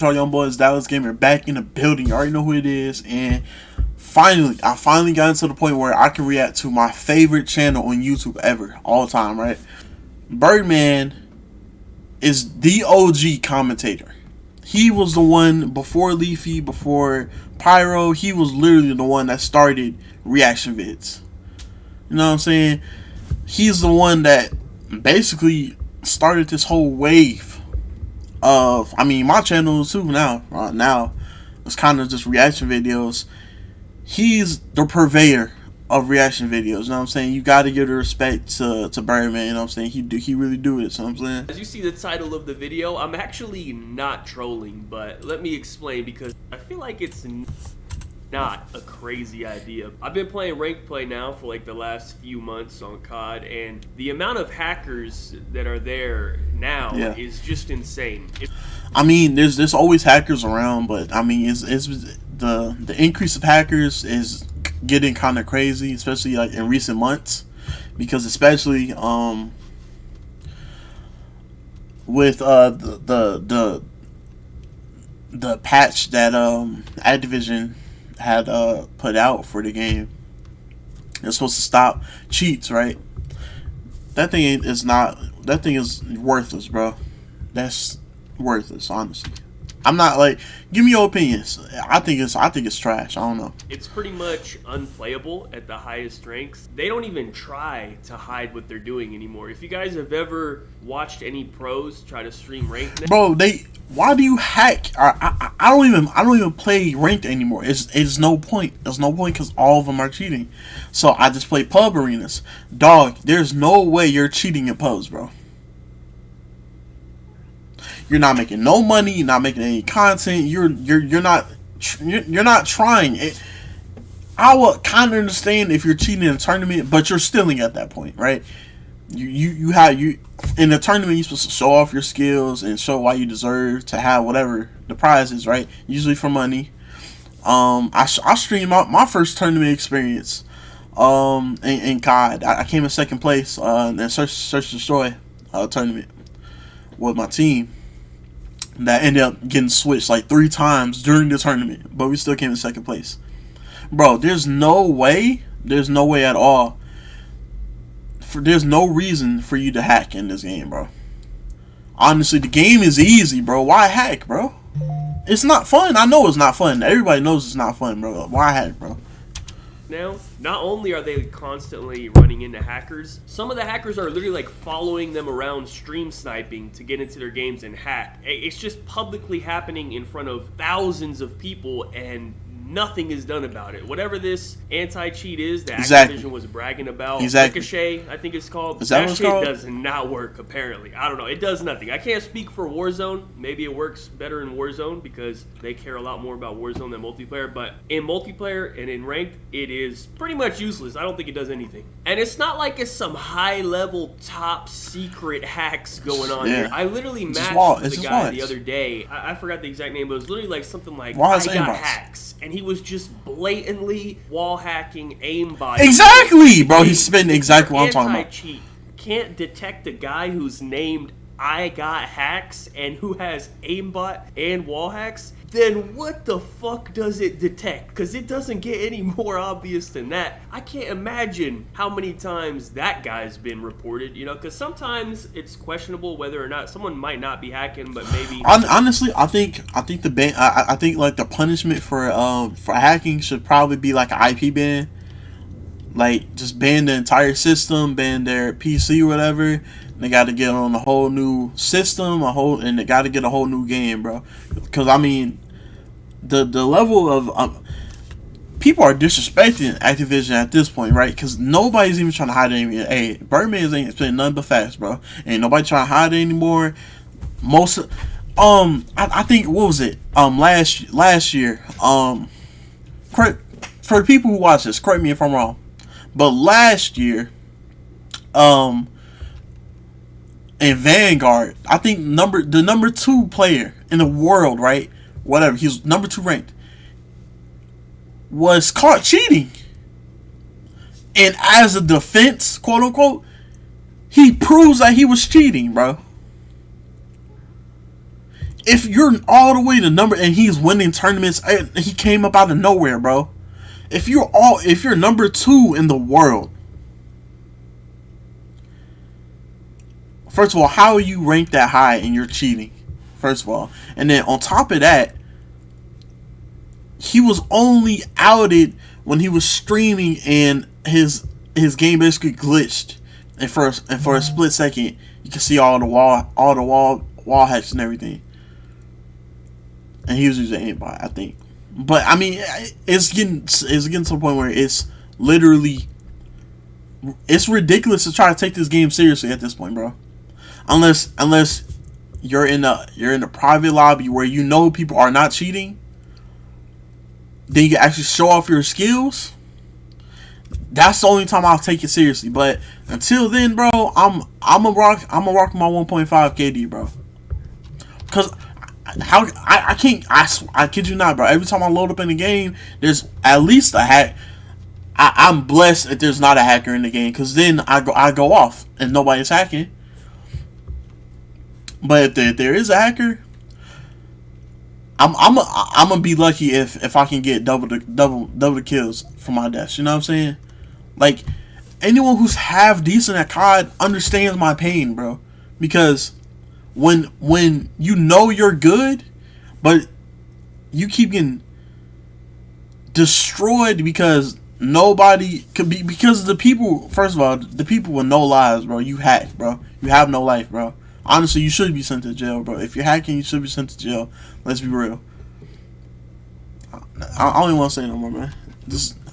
Y'all young boys, Dallas Gamer back in the building. You already know who it is, and I finally got to the point where I can react to my favorite channel on YouTube ever, all time, right? Birdman is the OG commentator. He was the one before Leafy, before Pyro. He was literally the one that started reaction vids. You know what I'm saying? He's the one that basically started this whole wave of, I mean, my channel too now. Now it's kind of just reaction videos. He's the purveyor of reaction videos. You know what I'm saying? You got to give the respect to Birdman. You know what I'm saying? He really do it. So I'm saying. As you see the title of the video, I'm actually not trolling, but let me explain because I feel like it's not a crazy idea. I've been playing ranked play now for like the last few months on COD, and the amount of hackers that are there now is just insane. I mean, there's always hackers around, but I mean, it's the increase of hackers is getting kind of crazy, especially like in recent months, because especially with the patch that Activision had put out for the game. It's supposed to stop cheats, right? That thing is worthless, bro. That's worthless, honestly. I'm not like, give me your opinions. I think it's trash. I don't know. It's pretty much unplayable at the highest ranks. They don't even try to hide what they're doing anymore. If you guys have ever watched any pros try to stream ranked, bro, why do you hack? I don't even play ranked anymore. It's no point. There's no point because all of them are cheating. So I just play pub arenas. Dog, there's no way you're cheating in pubs, bro. You're not making no money. You're not making any content. You're not trying it. I would kind of understand if you're cheating in a tournament, but you're stealing at that point, right? You in the tournament, you're supposed to show off your skills and show why you deserve to have whatever the prize is, right? Usually for money. I streamed my first tournament experience in COD. I came in second place in Search Destroy tournament with my team. That ended up getting switched like 3 times during the tournament, but we still came in second place. Bro, there's no way at all. There's no reason for you to hack in this game, bro. Honestly, the game is easy, bro. Why hack, bro? It's not fun. I know it's not fun. Everybody knows it's not fun, bro. Why hack, bro? Now, not only are they constantly running into hackers, some of the hackers are literally like following them around stream sniping to get into their games and hack. It's just publicly happening in front of thousands of people, and nothing is done about it. Whatever this anti-cheat is that Activision was bragging about, Ricochet, I think it's called. That shit does not work, apparently. I don't know. It does nothing. I can't speak for Warzone. Maybe it works better in Warzone because they care a lot more about Warzone than multiplayer. But in multiplayer and in ranked, it is pretty much useless. I don't think it does anything. And it's not like it's some high-level, top-secret hacks going on here. I literally matched with the guy the other day. I forgot the exact name, but it was literally like something like, I got hacks. And he was just blatantly wall hacking aimbot. Exactly, bro. He's spitting exactly what I'm talking about. Anti-cheat can't detect a guy who's named I got hacks and who has aimbot and wall hacks. Then what the fuck does it detect? Because it doesn't get any more obvious than that. I can't imagine how many times that guy's been reported, you know, because sometimes it's questionable whether or not someone might not be hacking, but maybe. Honestly, I think the ban. I think like the punishment for hacking should probably be like an IP ban. Like just ban the entire system, ban their PC or whatever. They got to get on a whole new system, and they got to get a whole new game, bro. Because I mean, the level of people are disrespecting Activision at this point, right? Because nobody's even trying to hide it anymore. Hey, Birdman ain't spending nothing but facts, bro. Ain't nobody trying to hide it anymore. I think what was it? Last year. For the people who watch this, correct me if I'm wrong, but last year, in Vanguard, I think the number 2 player in the world, right? Whatever, he's number 2 ranked, was caught cheating. And as a defense, quote unquote, he proves that he was cheating, bro. if you're all the way to number and he's winning tournaments, he came up out of nowhere, bro. If you're number 2 in the world, first of all, how are you ranked that high and you're cheating? First of all, and then on top of that, he was only outed when he was streaming and his game basically glitched, and for a split second, you can see all the wall hacks and everything. And he was using aimbot, I think. But I mean, it's getting to the point where it's ridiculous to try to take this game seriously at this point, bro. Unless you're in a private lobby where you know people are not cheating, then you can actually show off your skills. That's the only time I'll take it seriously. But until then, bro, I'm a rock my 1.5 KD, bro. Cause I kid you not, bro. Every time I load up in the game, there's at least a hack. I'm blessed that there's not a hacker in the game, cause then I go off and nobody's hacking. But if there is a hacker, I'm gonna be lucky if I can get double the kills for my deaths. You know what I'm saying? Like, anyone who's half decent at COD understands my pain, bro. Because when you know you're good, but you keep getting destroyed because nobody could be, because the people. First of all, the people with no lives, bro. You hack, bro. You have no life, bro. Honestly, you should be sent to jail, bro. If you're hacking, you should be sent to jail. Let's be real. I don't even want to say no more, man.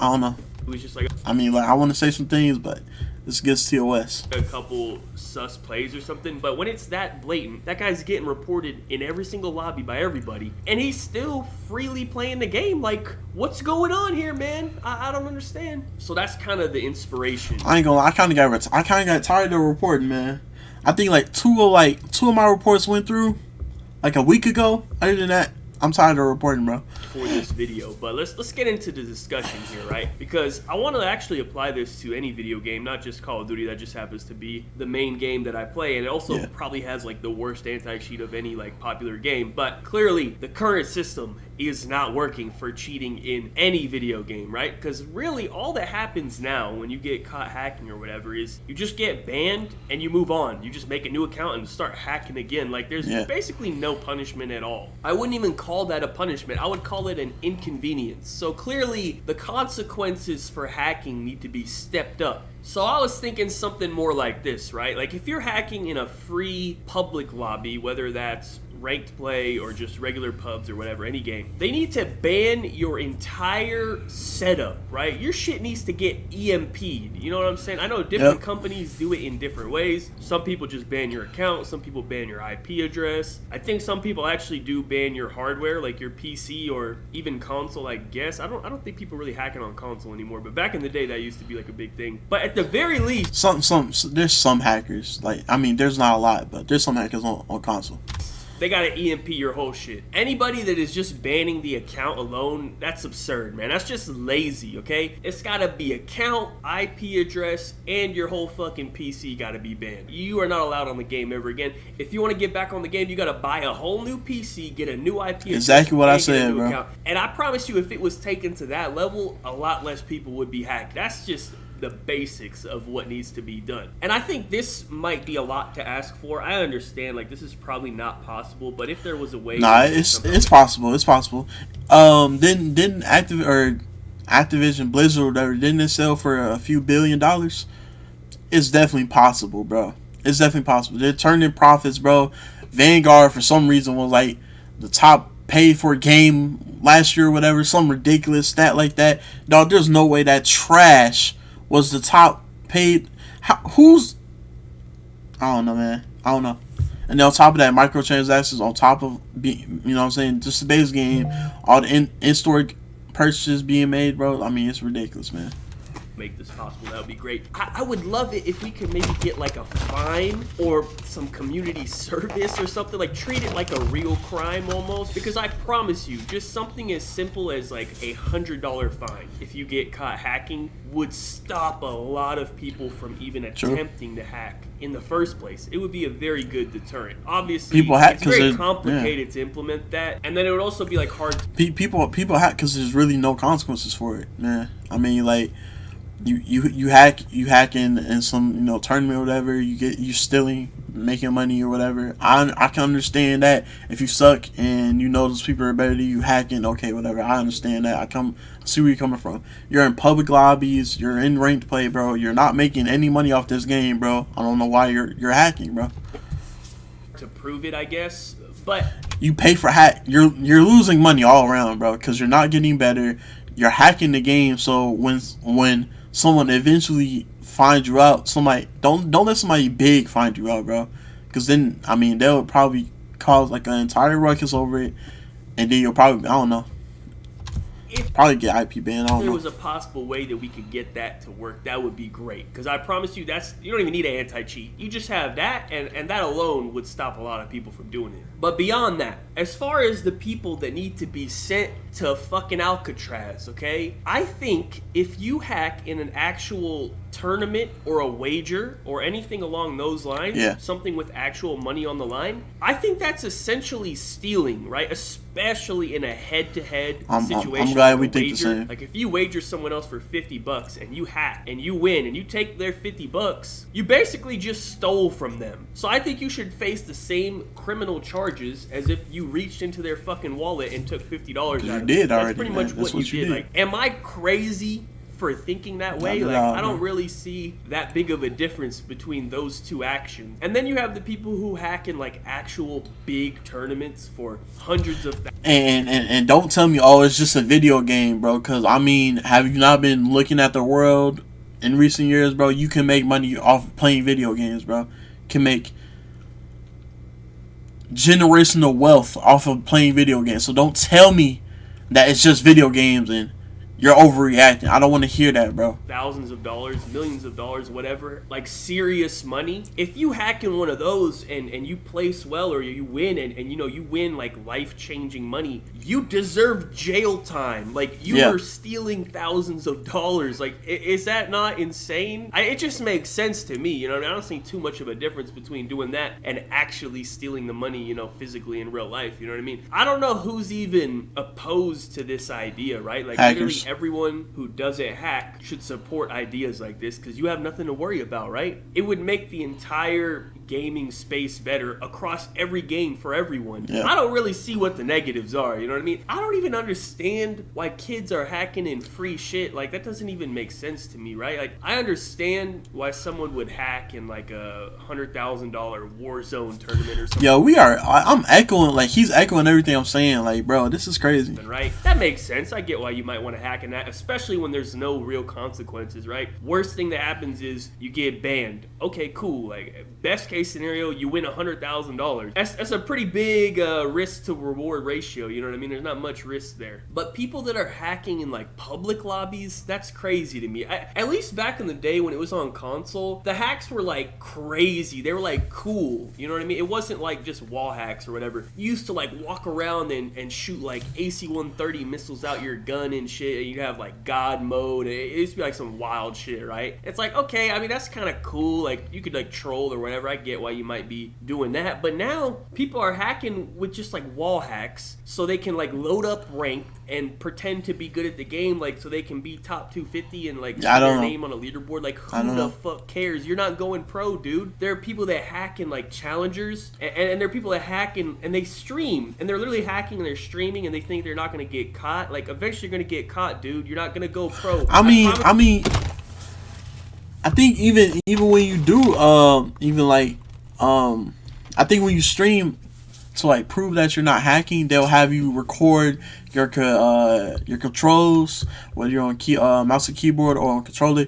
I don't know. It was just like, I mean, like, I want to say some things, but this gets TOS. A couple sus plays or something, but when it's that blatant, that guy's getting reported in every single lobby by everybody, and he's still freely playing the game. Like, what's going on here, man? I don't understand. So that's kind of the inspiration. I ain't gonna lie, I kind of got tired of reporting, man. I think like two of my reports went through like a week ago. Other than that, I'm tired of reporting, bro. For this video, but let's get into the discussion here, right? Because I want to actually apply this to any video game, not just Call of Duty. That just happens to be the main game that I play, and it also probably has like the worst anti-cheat of any like popular game. But clearly, the current system is not working for cheating in any video game, right? Because really, all that happens now when you get caught hacking or whatever is you just get banned and you move on. You just make a new account and start hacking again. Like, there's basically no punishment at all. I wouldn't even call that a punishment. I would call it an inconvenience. So clearly, the consequences for hacking need to be stepped up. So I was thinking something more like this, right? Like, if you're hacking in a free public lobby, whether that's ranked play or just regular pubs or whatever, any game, they need to ban your entire setup, right? Your shit needs to get EMP'd. You know what I'm saying? I know different companies do it in different ways. Some people just ban your account. Some people ban your IP address. I think some people actually do ban your hardware, like your PC or even console, I guess. I don't think people really hacking on console anymore, but back in the day that used to be like a big thing. But at the very least, there's some hackers. Like, I mean, there's not a lot, but there's some hackers on console. They gotta EMP your whole shit. Anybody that is just banning the account alone, that's absurd, man. That's just lazy, okay? It's gotta be account, IP address, and your whole fucking PC gotta be banned. You are not allowed on the game ever again. If you want to get back on the game, you gotta buy a whole new PC, get a new IP address. Exactly what I said, bro. Account. And I promise you, if it was taken to that level, a lot less people would be hacked. That's just the basics of what needs to be done. And I think this might be a lot to ask for. I understand, like, this is probably not possible, but if there was a way... Nah, it's possible. It's possible. Didn't Activision Blizzard or whatever, didn't it sell for a few $1 billion? It's definitely possible, bro. It's definitely possible. They're turning profits, bro. Vanguard, for some reason, was like the top paid for game last year or whatever. Some ridiculous stat like that. Dog, there's no way that trash was the top paid. I don't know, man. I don't know. And then on top of that, microtransactions on top of being, you know what I'm saying, just the base game, all the in-store purchases being made, bro. I mean, it's ridiculous, man. make this possible. That would be great. I would love it if we could maybe get like a fine or some community service or something, like treat it like a real crime almost, because I promise you, just something as simple as like $100 fine if you get caught hacking would stop a lot of people from even attempting to hack in the first place. It would be a very good deterrent. Obviously, people hack it's very complicated to implement that, and then it would also be like hard. People hack because there's really no consequences for it, man. I mean, like you hack in some tournament or whatever. You stealing, making money or whatever. I can understand that if you suck and those people are better than you, hacking, okay, whatever. I understand that. I see where you're coming from. You're in public lobbies. You're in ranked play, bro. You're not making any money off this game, bro. I don't know why you're hacking, bro. To prove it, I guess, but you pay for hack. You're losing money all around, bro, because you're not getting better. You're hacking the game, so when someone eventually finds you out, don't let somebody big find you out, bro, because then they'll probably cause like an entire ruckus over it, and then you'll probably probably get IP banned. I don't know. If there was a possible way that we could get that to work, that would be great. Because I promise you, you don't even need an anti-cheat. You just have that, and that alone would stop a lot of people from doing it. But beyond that, as far as the people that need to be sent to fucking Alcatraz, okay? I think if you hack in an actual tournament or a wager or anything along those lines, something with actual money on the line, I think that's essentially stealing, right? Especially in a head-to-head situation. I'm glad we think the same. Like if you wager someone else for $50 and you hack and you win and you take their $50, you basically just stole from them. So I think you should face the same criminal charges as if you reached into their fucking wallet and took $50 out of it. You did already. That's pretty much what you did. Like, am I crazy for thinking that way? Like, I don't really see that big of a difference between those two actions. And then you have the people who hack in like actual big tournaments for hundreds of thousands. And don't tell me, oh, it's just a video game, bro. Because have you not been looking at the world in recent years, bro? You can make money off playing video games, bro. You can make generational wealth off of playing video games. So don't tell me that it's just video games and you're overreacting. I don't want to hear that, bro. Thousands of dollars, millions of dollars, whatever, like serious money. If you hack in one of those and you place well or you win and you win like life-changing money, you deserve jail time. Like you are stealing thousands of dollars. Like, is that not insane? It just makes sense to me. I don't see too much of a difference between doing that and actually stealing the money, physically in real life. You know what I mean? I don't know who's even opposed to this idea, right? Like literally everyone who doesn't hack should support ideas like this because you have nothing to worry about, right? It would make the entire gaming space better across every game for everyone. I don't really see what the negatives are, you know what I mean? I don't even understand why kids are hacking in free shit. Like, that doesn't even make sense to me, right? Like, I understand why someone would hack in like a $100,000 Warzone tournament or something. Yo, I'm echoing, like, he's echoing everything I'm saying. Like, bro, this is crazy. Right? That makes sense. I get why you might want to hack in that, especially when there's no real consequences, right? Worst thing that happens is you get banned. Okay, cool. Like, best case scenario, you win $100,000. That's a pretty big risk to reward ratio. You know what I mean? There's not much risk there. But people that are hacking in like public lobbies, that's crazy to me. At least back in the day when it was on console, the hacks were like crazy. They were like cool. You know what I mean? It wasn't like just wall hacks or whatever. You used to like walk around and shoot like AC-130 missiles out your gun and shit. And you'd have like God mode. It used to be like some wild shit, right? It's like, okay, I mean, that's kind of cool. Like, you could like troll or whatever. I get why you might be doing that. But now people are hacking with just like wall hacks so they can like load up ranked and pretend to be good at the game, like so they can be top 250 and like see their name on a leaderboard. Like, who the fuck cares? You're not going pro, dude. There are people that hack in like challengers, and there are people that hack and they stream, and they're literally hacking and they're streaming, and they think they're not gonna get caught. Like, eventually you're gonna get caught, dude. You're not gonna go pro. I think even when you do I think when you stream to like prove that you're not hacking, they'll have you record your controls, whether you're on mouse and keyboard or on controller.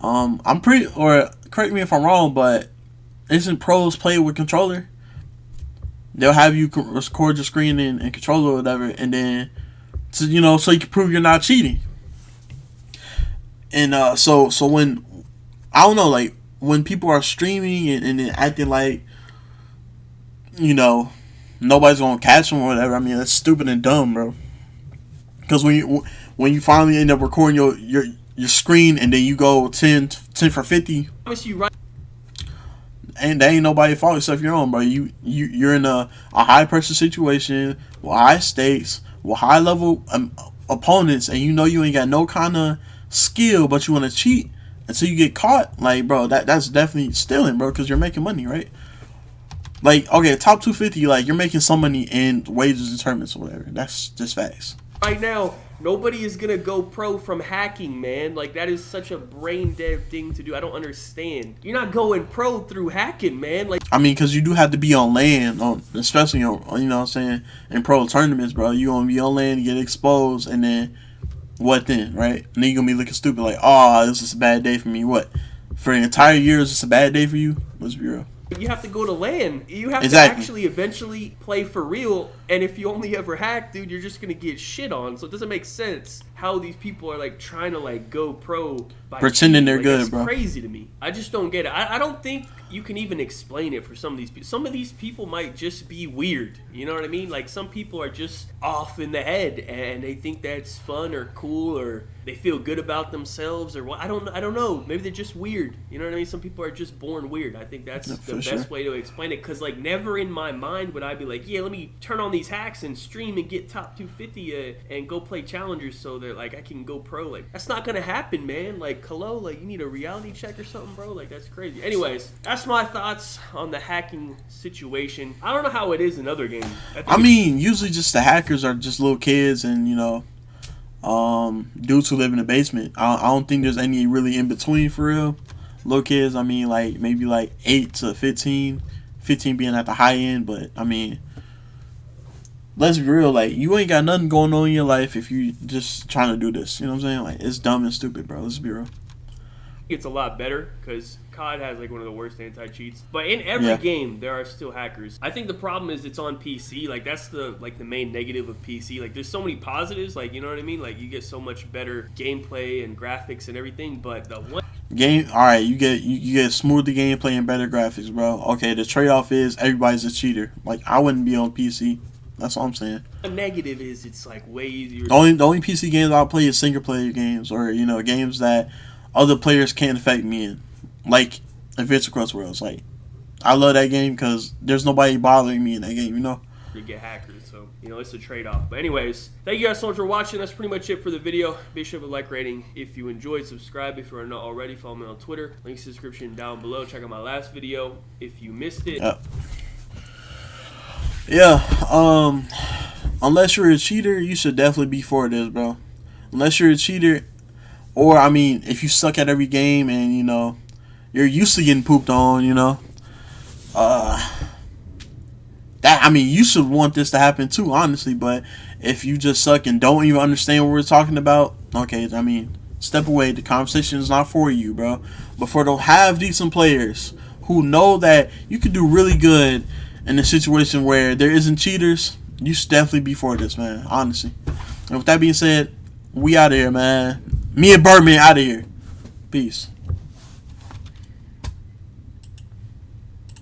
Correct me if I'm wrong, but isn't pros play with controller? They'll have you record your screen and controller or whatever, and then so you can prove you're not cheating. And so when I don't know, like when people are streaming and then acting like, you know, nobody's gonna catch them or whatever. I mean, that's stupid and dumb, bro. Because when you finally end up recording your screen and then you go 10 for 50, promise you right. and that ain't nobody fault except your own, bro. You're in a high pressure situation with high stakes, with high level opponents, and you know you ain't got no kind of skill, but you want to cheat until you get caught. Like, bro, that's definitely stealing, bro, because you're making money, right? Like, okay, top 250, like, you're making some money in wages and tournaments or whatever. That's just facts. Right now, nobody is gonna go pro from hacking, man. Like, that is such a brain dead thing to do. I don't understand. You're not going pro through hacking, man. Like, I mean, because you do have to be on land, especially on, you know what I'm saying, in pro tournaments, bro. You gonna be on land, get exposed, and then what then, right? And then you gonna be looking stupid, like, oh, this is a bad day for me. What? For an entire year, is this a bad day for you? Let's be real. you have to go to LAN. You have Exactly. to actually eventually play for real. And if you only ever hack, dude, you're just gonna get shit on. So it doesn't make sense how these people are like trying to like go pro by Pretending cheating. they're Like, good, that's bro. crazy to me. I just don't get it. I don't think you can even explain it for some of these people. Some of these people might just be weird. You know what I mean? Like some people are just off in the head and they think that's fun or cool or they feel good about themselves or what. I don't know. Maybe they're just weird. You know what I mean? Some people are just born weird. I think that's the best way to explain it. Cause like never in my mind would I be like, yeah, let me turn on these hacks and stream and get top 250 and go play challengers so that like I can go pro. Like that's not gonna happen, man. Like hello, like you need a reality check or something, bro. Like that's crazy. Anyways, that's my thoughts on the hacking situation. I don't know how it is in other games. I mean, usually just the hackers are just little kids and, you know, dudes who live in the basement. I don't think there's any really in between for real. Little kids, I mean, like maybe like 8 to 15. 15 being at the high end, but I mean, let's be real, like you ain't got nothing going on in your life if you just trying to do this. You know what I'm saying? Like it's dumb and stupid, bro. Let's be real. It's a lot better because COD has like one of the worst anti-cheats. But in every game, there are still hackers. I think the problem is it's on PC. Like that's the main negative of PC. Like there's so many positives. Like you know what I mean? Like you get so much better gameplay and graphics and everything. But the one game, all right, you get smoother gameplay and better graphics, bro. Okay, the trade-off is everybody's a cheater. Like I wouldn't be on PC. That's all I'm saying. The negative is it's like way easier. The only PC games I'll play is single player games or you know games that other players can't affect me in, like Adventure Quest Worlds. Like I love that game because there's nobody bothering me in that game. You know. You get hackers, so you know it's a trade-off. But anyways, thank you guys so much for watching. That's pretty much it for the video. Be sure to like rating if you enjoyed. Subscribe if you are not already. Follow me on Twitter. Links in the description down below. Check out my last video if you missed it. Yeah. Unless you're a cheater, you should definitely be for this, bro. Unless you're a cheater, or I mean, if you suck at every game and you know you're used to getting pooped on, you know, that I mean, you should want this to happen too, honestly. But if you just suck and don't even understand what we're talking about, okay, I mean, step away. The conversation is not for you, bro. But for the half decent players who know that you could do really good in a situation where there isn't cheaters, you should definitely be for this, man. Honestly. And with that being said, we out of here, man. Me and Birdman out of here. Peace.